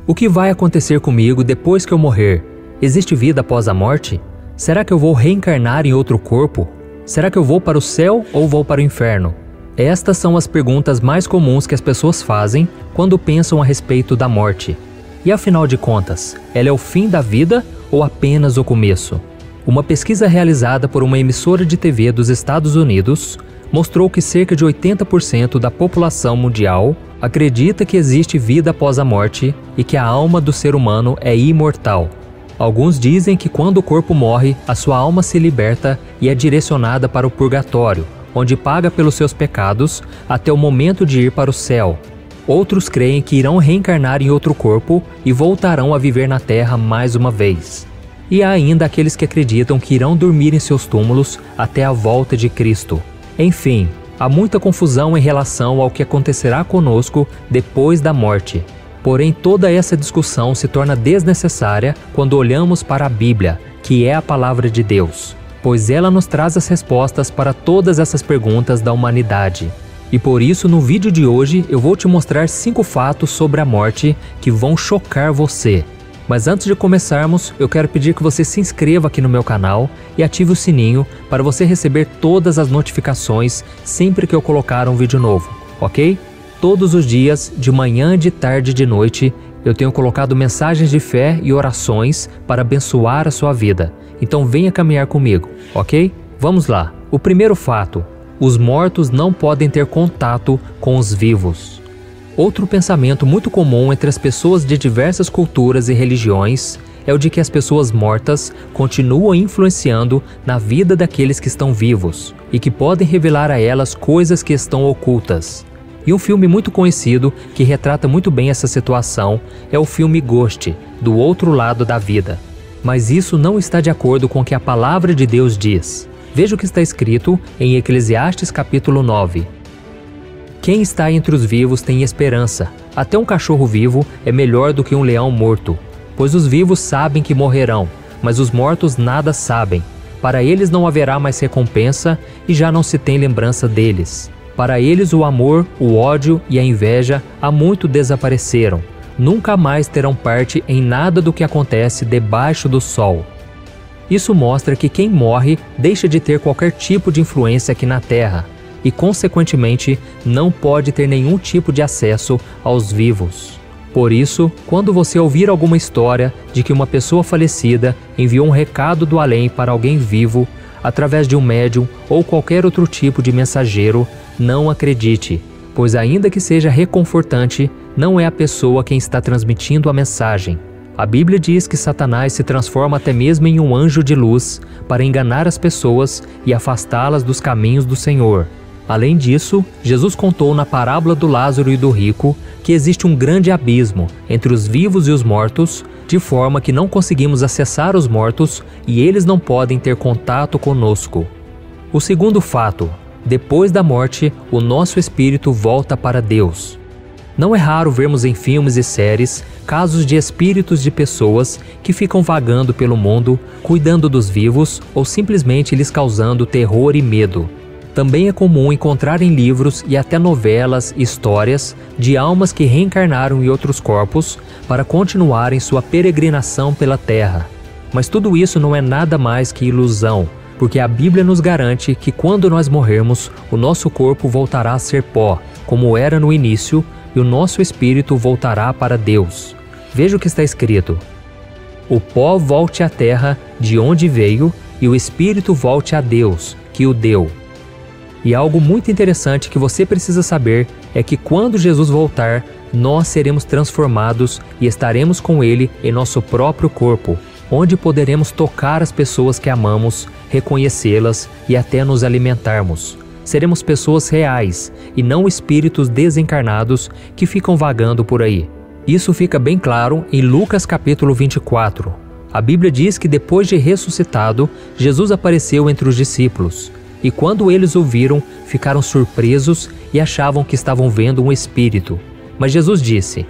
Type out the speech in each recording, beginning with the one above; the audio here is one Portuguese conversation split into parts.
O que vai acontecer comigo depois que eu morrer? Existe vida após a morte? Será que eu vou reencarnar em outro corpo? Será que eu vou para o céu ou vou para o inferno? Estas são as perguntas mais comuns que as pessoas fazem quando pensam a respeito da morte. E afinal de contas, ela é o fim da vida ou apenas o começo? Uma pesquisa realizada por uma emissora de TV dos Estados Unidos mostrou que cerca de 80% da população mundial acredita que existe vida após a morte e que a alma do ser humano é imortal. Alguns dizem que quando o corpo morre, a sua alma se liberta e é direcionada para o purgatório, onde paga pelos seus pecados até o momento de ir para o céu. Outros creem que irão reencarnar em outro corpo e voltarão a viver na Terra mais uma vez. E há ainda aqueles que acreditam que irão dormir em seus túmulos até a volta de Cristo. Enfim, há muita confusão em relação ao que acontecerá conosco depois da morte. Porém, toda essa discussão se torna desnecessária quando olhamos para a Bíblia, que é a palavra de Deus, pois ela nos traz as respostas para todas essas perguntas da humanidade. E por isso, no vídeo de hoje, eu vou te mostrar 5 fatos sobre a morte que vão chocar você. Mas antes de começarmos, eu quero pedir que você se inscreva aqui no meu canal e ative o sininho para você receber todas as notificações sempre que eu colocar um vídeo novo, ok? Todos os dias, de manhã, de tarde e de noite, eu tenho colocado mensagens de fé e orações para abençoar a sua vida. Então venha caminhar comigo, ok? Vamos lá. O primeiro fato: os mortos não podem ter contato com os vivos. Outro pensamento muito comum entre as pessoas de diversas culturas e religiões é o de que as pessoas mortas continuam influenciando na vida daqueles que estão vivos e que podem revelar a elas coisas que estão ocultas. E um filme muito conhecido que retrata muito bem essa situação é o filme Ghost, Do Outro Lado da Vida. Mas isso não está de acordo com o que a palavra de Deus diz. Veja o que está escrito em Eclesiastes capítulo 9. Quem está entre os vivos tem esperança. Até um cachorro vivo é melhor do que um leão morto. Pois os vivos sabem que morrerão, mas os mortos nada sabem. Para eles não haverá mais recompensa e já não se tem lembrança deles. Para eles o amor, o ódio e a inveja há muito desapareceram. Nunca mais terão parte em nada do que acontece debaixo do sol. Isso mostra que quem morre deixa de ter qualquer tipo de influência aqui na Terra e, consequentemente, não pode ter nenhum tipo de acesso aos vivos. Por isso, quando você ouvir alguma história de que uma pessoa falecida enviou um recado do além para alguém vivo, através de um médium ou qualquer outro tipo de mensageiro, não acredite, pois ainda que seja reconfortante, não é a pessoa quem está transmitindo a mensagem. A Bíblia diz que Satanás se transforma até mesmo em um anjo de luz para enganar as pessoas e afastá-las dos caminhos do Senhor. Além disso, Jesus contou na parábola do Lázaro e do rico que existe um grande abismo entre os vivos e os mortos, de forma que não conseguimos acessar os mortos e eles não podem ter contato conosco. O segundo fato: depois da morte, o nosso espírito volta para Deus. Não é raro vermos em filmes e séries casos de espíritos de pessoas que ficam vagando pelo mundo, cuidando dos vivos ou simplesmente lhes causando terror e medo. Também é comum encontrar em livros e até novelas histórias de almas que reencarnaram em outros corpos para continuarem sua peregrinação pela Terra. Mas tudo isso não é nada mais que ilusão, porque a Bíblia nos garante que quando nós morrermos, o nosso corpo voltará a ser pó, como era no início, e o nosso espírito voltará para Deus. Veja o que está escrito: o pó volte à terra de onde veio, e o espírito volte a Deus, que o deu. E algo muito interessante que você precisa saber é que quando Jesus voltar, nós seremos transformados e estaremos com Ele em nosso próprio corpo, onde poderemos tocar as pessoas que amamos, reconhecê-las e até nos alimentarmos. Seremos pessoas reais e não espíritos desencarnados que ficam vagando por aí. Isso fica bem claro em Lucas capítulo 24. A Bíblia diz que depois de ressuscitado, Jesus apareceu entre os discípulos. E quando eles o viram, ficaram surpresos e achavam que estavam vendo um espírito. Mas Jesus disse: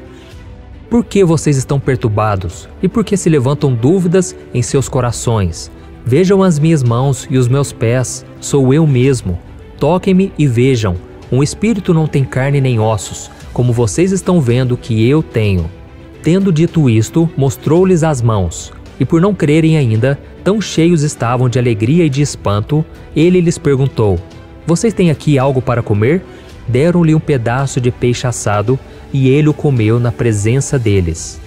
por que vocês estão perturbados? E por que se levantam dúvidas em seus corações? Vejam as minhas mãos e os meus pés, sou eu mesmo. Toquem-me e vejam, um espírito não tem carne nem ossos, como vocês estão vendo que eu tenho. tendo dito isto, mostrou-lhes as mãos. E por não crerem ainda, tão cheios estavam de alegria e de espanto, ele lhes perguntou: Vocês têm aqui algo para comer? Deram-lhe um pedaço de peixe assado, e ele o comeu na presença deles.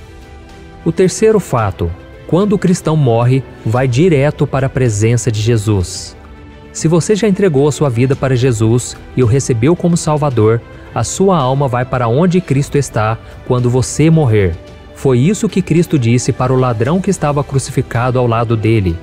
O terceiro fato: quando o cristão morre, vai direto para a presença de Jesus. Se você já entregou a sua vida para Jesus e o recebeu como Salvador, a sua alma vai para onde Cristo está quando você morrer. Foi isso que Cristo disse para o ladrão que estava crucificado ao lado dele: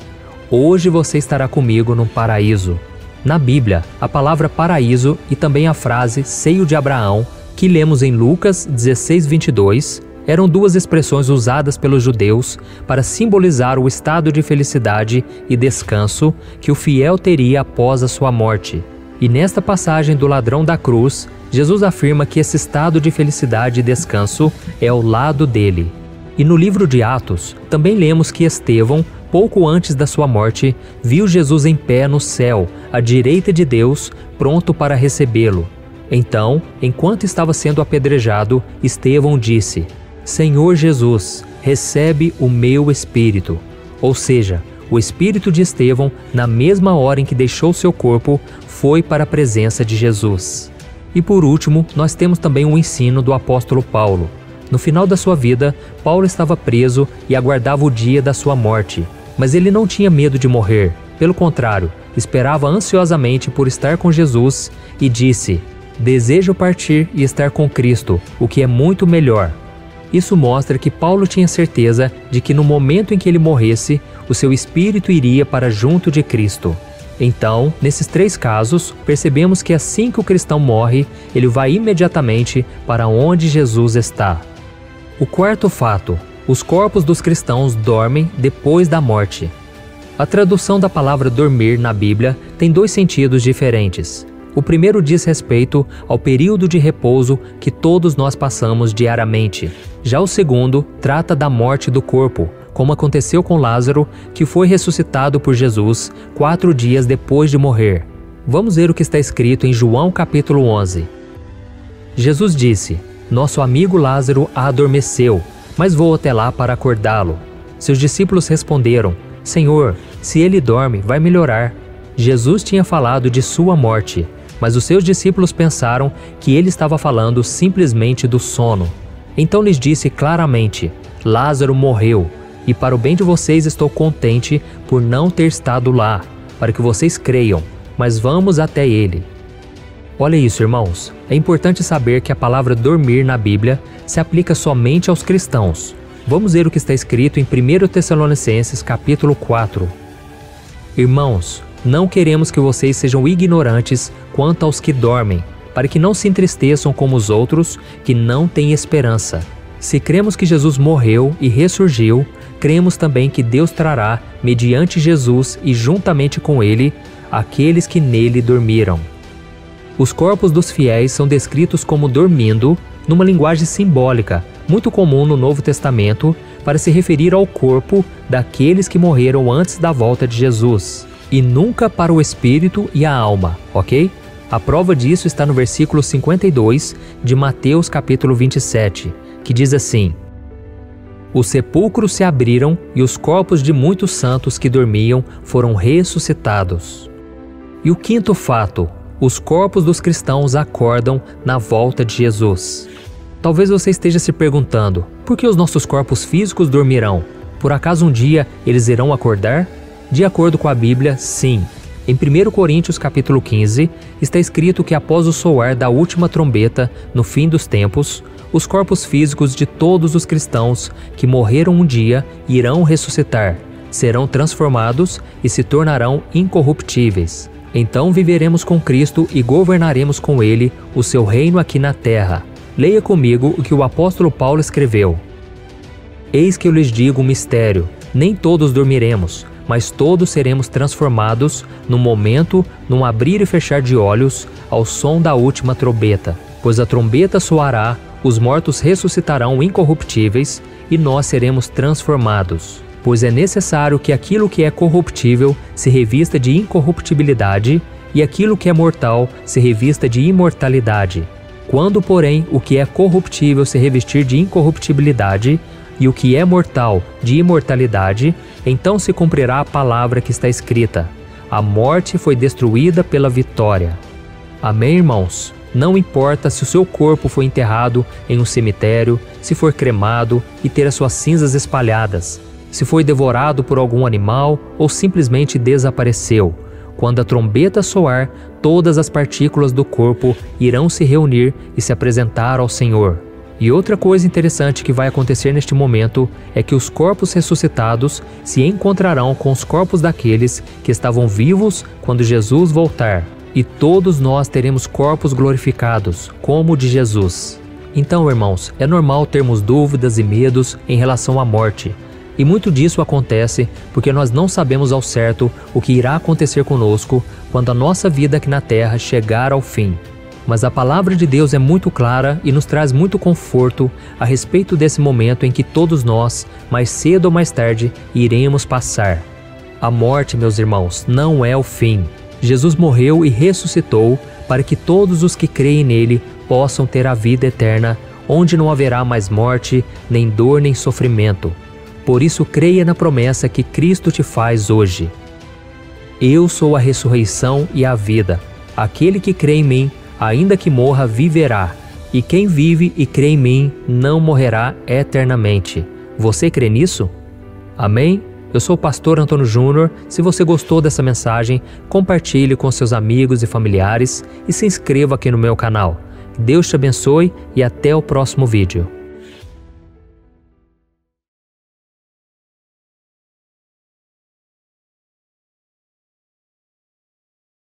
Hoje você estará comigo no paraíso. Na Bíblia, a palavra paraíso e também a frase seio de Abraão, que lemos em Lucas 16:22, eram duas expressões usadas pelos judeus para simbolizar o estado de felicidade e descanso que o fiel teria após a sua morte. E nesta passagem do ladrão da cruz, Jesus afirma que esse estado de felicidade e descanso é ao lado dele. E no livro de Atos, também lemos que Estevão, pouco antes da sua morte, viu Jesus em pé no céu, à direita de Deus, pronto para recebê-lo. Então, enquanto estava sendo apedrejado, Estevão disse: Senhor Jesus, recebe o meu espírito. Ou seja, o espírito de Estevão, na mesma hora em que deixou seu corpo, foi para a presença de Jesus. E por último, nós temos também um ensino do apóstolo Paulo. No final da sua vida, Paulo estava preso e aguardava o dia da sua morte. Mas ele não tinha medo de morrer. Pelo contrário, esperava ansiosamente por estar com Jesus e disse: Desejo partir e estar com Cristo, o que é muito melhor. Isso mostra que Paulo tinha certeza de que no momento em que ele morresse, o seu espírito iria para junto de Cristo. Então, nesses três casos, percebemos que assim que o cristão morre, ele vai imediatamente para onde Jesus está. O quarto fato: os corpos dos cristãos dormem depois da morte. A tradução da palavra dormir na Bíblia tem dois sentidos diferentes. O primeiro diz respeito ao período de repouso que todos nós passamos diariamente. Já o segundo trata da morte do corpo, como aconteceu com Lázaro, que foi ressuscitado por Jesus 4 dias depois de morrer. Vamos ver o que está escrito em João capítulo 11. Jesus disse: Nosso amigo Lázaro adormeceu, mas vou até lá para acordá-lo. Seus discípulos responderam: Senhor, se ele dorme, vai melhorar. Jesus tinha falado de sua morte, mas os seus discípulos pensaram que ele estava falando simplesmente do sono. Então lhes disse claramente: Lázaro morreu, e para o bem de vocês estou contente por não ter estado lá, para que vocês creiam, mas vamos até ele. Olha isso, irmãos. É importante saber que a palavra dormir na Bíblia se aplica somente aos cristãos. Vamos ver o que está escrito em 1 Tessalonicenses capítulo 4. Irmãos, não queremos que vocês sejam ignorantes quanto aos que dormem, para que não se entristeçam como os outros que não têm esperança. Se cremos que Jesus morreu e ressurgiu, cremos também que Deus trará, mediante Jesus e juntamente com ele, aqueles que nele dormiram. Os corpos dos fiéis são descritos como dormindo, numa linguagem simbólica, muito comum no Novo Testamento, para se referir ao corpo daqueles que morreram antes da volta de Jesus, e nunca para o espírito e a alma, ok? A prova disso está no versículo 52 de Mateus capítulo 27, que diz assim: Os sepulcros se abriram e os corpos de muitos santos que dormiam foram ressuscitados. E o quinto fato: os corpos dos cristãos acordam na volta de Jesus. Talvez você esteja se perguntando: por que os nossos corpos físicos dormirão? Por acaso um dia eles irão acordar? De acordo com a Bíblia, sim. Em 1 Coríntios capítulo 15, está escrito que após o soar da última trombeta, no fim dos tempos, os corpos físicos de todos os cristãos que morreram um dia irão ressuscitar, serão transformados e se tornarão incorruptíveis. Então viveremos com Cristo e governaremos com Ele o seu reino aqui na terra. Leia comigo o que o apóstolo Paulo escreveu. Eis que eu lhes digo um mistério: nem todos dormiremos, mas todos seremos transformados num momento, num abrir e fechar de olhos, ao som da última trombeta. Pois a trombeta soará, os mortos ressuscitarão incorruptíveis e nós seremos transformados. Pois é necessário que aquilo que é corruptível se revista de incorruptibilidade e aquilo que é mortal se revista de imortalidade. Quando, porém, o que é corruptível se revestir de incorruptibilidade e o que é mortal de imortalidade, então se cumprirá a palavra que está escrita: a morte foi destruída pela vitória. Amém, irmãos? Não importa se o seu corpo foi enterrado em um cemitério, se for cremado e ter as suas cinzas espalhadas, se foi devorado por algum animal ou simplesmente desapareceu. Quando a trombeta soar, todas as partículas do corpo irão se reunir e se apresentar ao Senhor. E outra coisa interessante que vai acontecer neste momento é que os corpos ressuscitados se encontrarão com os corpos daqueles que estavam vivos quando Jesus voltar. E todos nós teremos corpos glorificados, como o de Jesus. Então, irmãos, é normal termos dúvidas e medos em relação à morte. E muito disso acontece porque nós não sabemos ao certo o que irá acontecer conosco quando a nossa vida aqui na Terra chegar ao fim. Mas a palavra de Deus é muito clara e nos traz muito conforto a respeito desse momento em que todos nós, mais cedo ou mais tarde, iremos passar. A morte, meus irmãos, não é o fim. Jesus morreu e ressuscitou para que todos os que creem nele possam ter a vida eterna, onde não haverá mais morte, nem dor, nem sofrimento. Por isso, creia na promessa que Cristo te faz hoje. Eu sou a ressurreição e a vida. Aquele que crê em mim, ainda que morra, viverá. E quem vive e crê em mim, não morrerá eternamente. Você crê nisso? Amém? Eu sou o pastor Antônio Júnior. Se você gostou dessa mensagem, compartilhe com seus amigos e familiares e se inscreva aqui no meu canal. Deus te abençoe e até o próximo vídeo.